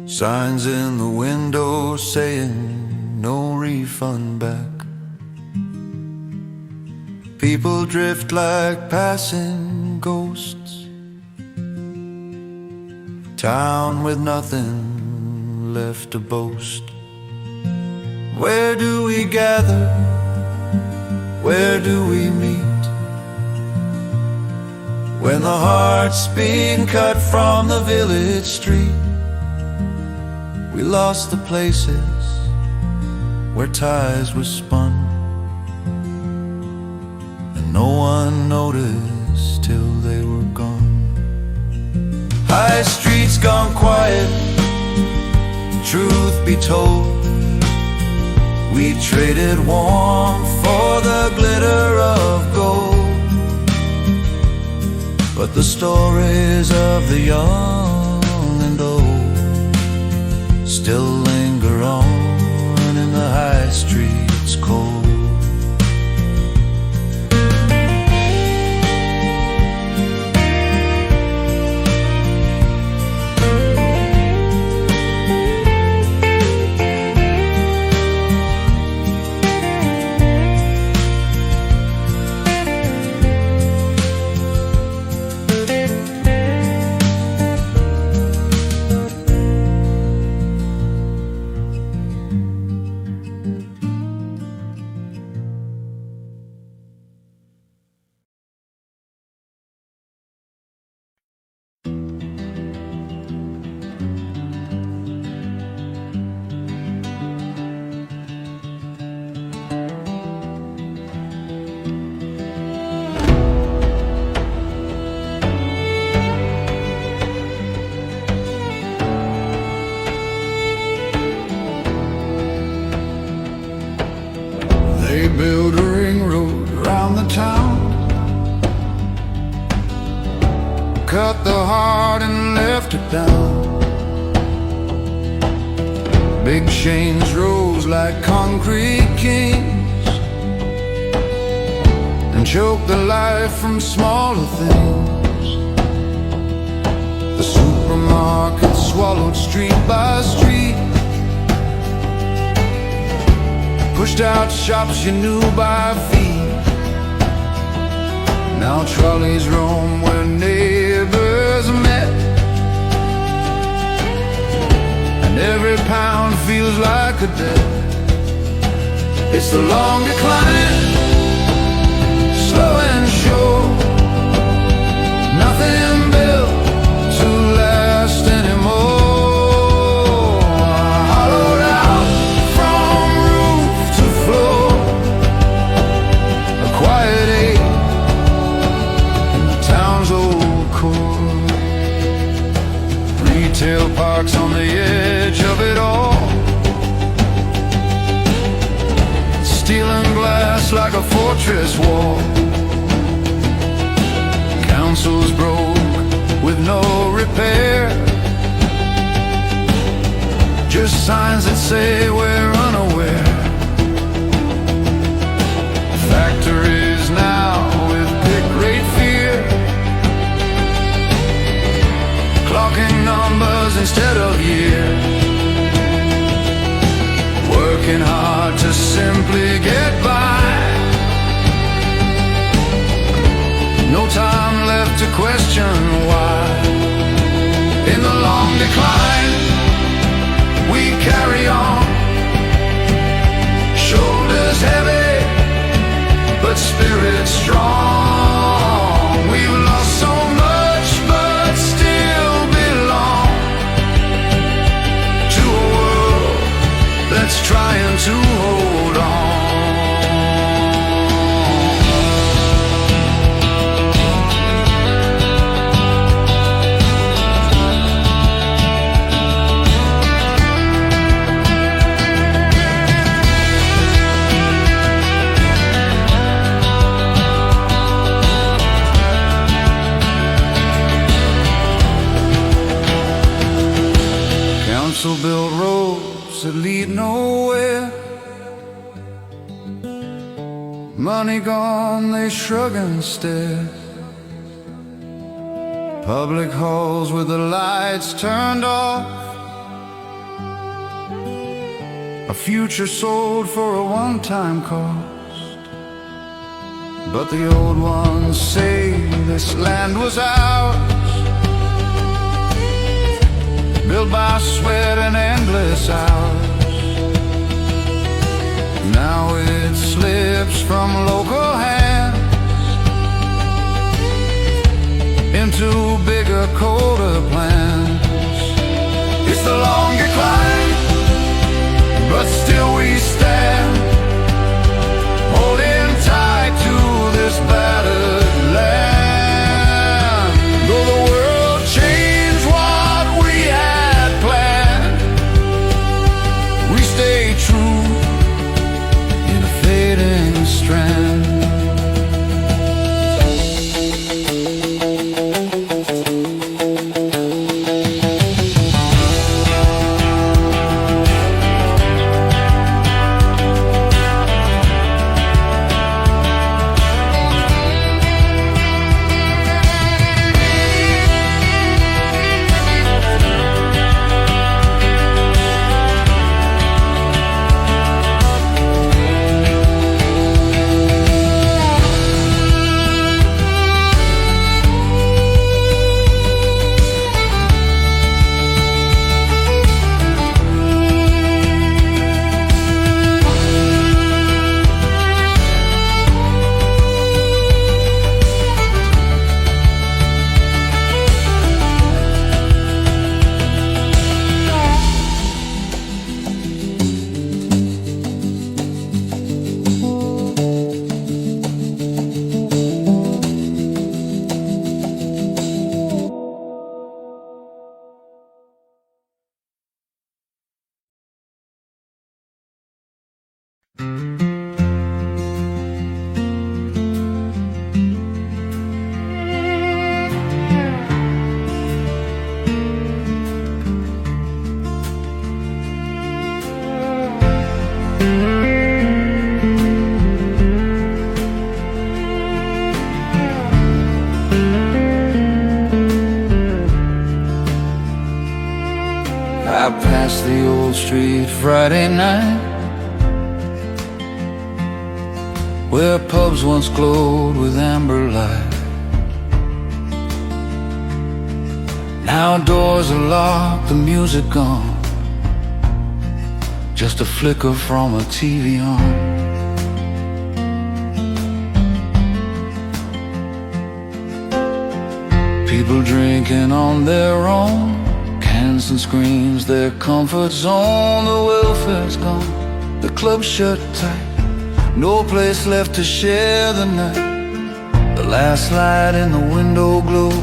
signs in the window saying no refund back. People drift like passing ghosts, town with nothing left to boast. Where do we gather? Where do we meet? When the heart's being cut from the village street, we lost the places where ties were spun, and no one noticed till they were gone. High streets gone quiet, truth be told, we traded warmth for the glitter of gold. But the stories of the young and old still linger on in the high streets cold. They built a ring road around the town, cut the heart and left it down. Big chains rose like concrete kings and choked the life from smaller things. The supermarket swallowed street by street, pushed out shops you knew by feet. Now trolleys roam where neighbors met, and every pound feels like a debt. It's the long decline, slow and sure, nothing built to last anymore. Retail parks on the edge of it all, steel and glass like a fortress wall. Councils broke with no repair, just signs that say we're unaware. Factories now with pick rate fear, clocking numbers instead of years, working hard to simply get by. No time left to question why. In the long decline, we carry on, shoulders heavy, but spirit strong. We've lost so much, but still belong to a world that's trying to Pencil-built roads that lead nowhere. Money gone, they shrug and stare. Public halls with the lights turned off. A future sold for a one-time cost. But the old ones say this land was ours, built by sweat and endless hours. Now it slips from local hands into bigger, colder plans. It's the long decline, but still we stand, holding tight to this battered land. Though the world changed what we had planned, we stay true in a fading strand. I passed the old street Friday night, where pubs once glowed with amber light. Now doors are locked, the music gone, just a flicker from a TV on. People drinking on their own, cans and screens, their comfort zone. The welfare's gone, the club's shut tight, no place left to share the night. The last light in the window glows,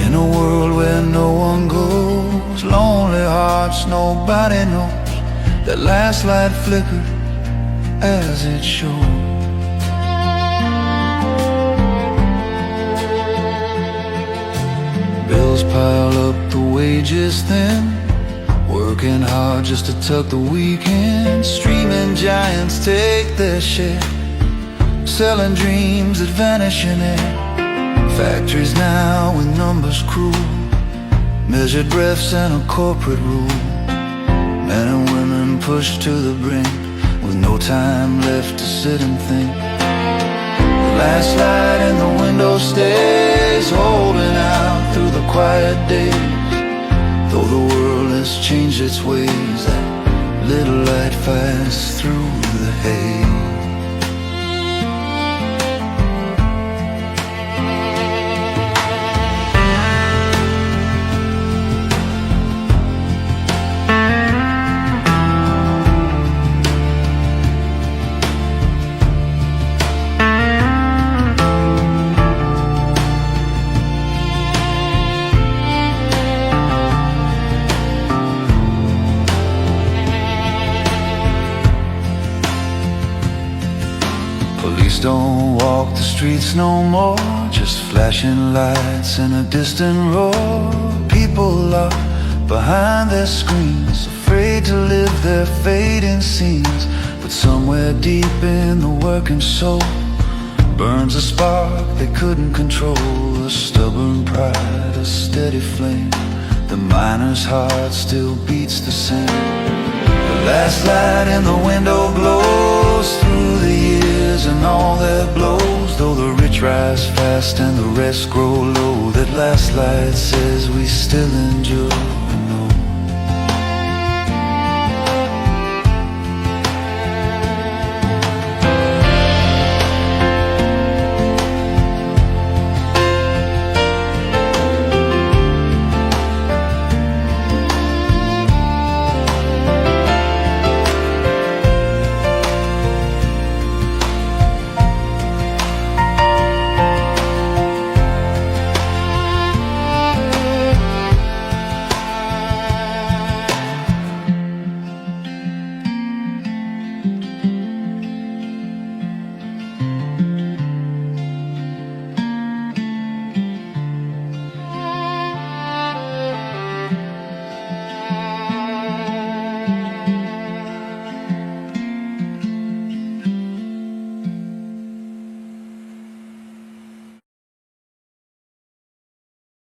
in a world where no one goes. Lonely hearts, nobody knows, that last light flickered as it showed. Bills pile up, the wages thin, working hard just to tuck the weekend. Streaming giants take their share, selling dreams that vanish in air. Factories now with numbers cruel, measured breaths and a corporate rule. Men and women pushed to the brink, with no time left to sit and think. The last light in the window stays, holding out through the quiet days. Though the world has changed its ways, that little light fights through the haze. Police don't walk the streets no more, just flashing lights and a distant roar. People are behind their screens, afraid to live their fading scenes. But somewhere deep in the working soul burns a spark they couldn't control, a stubborn pride, a steady flame. The miner's heart still beats the same. The last light in the window glows through the years and all that blows. Though the rich rise fast and the rest grow low, that last light says we still endure.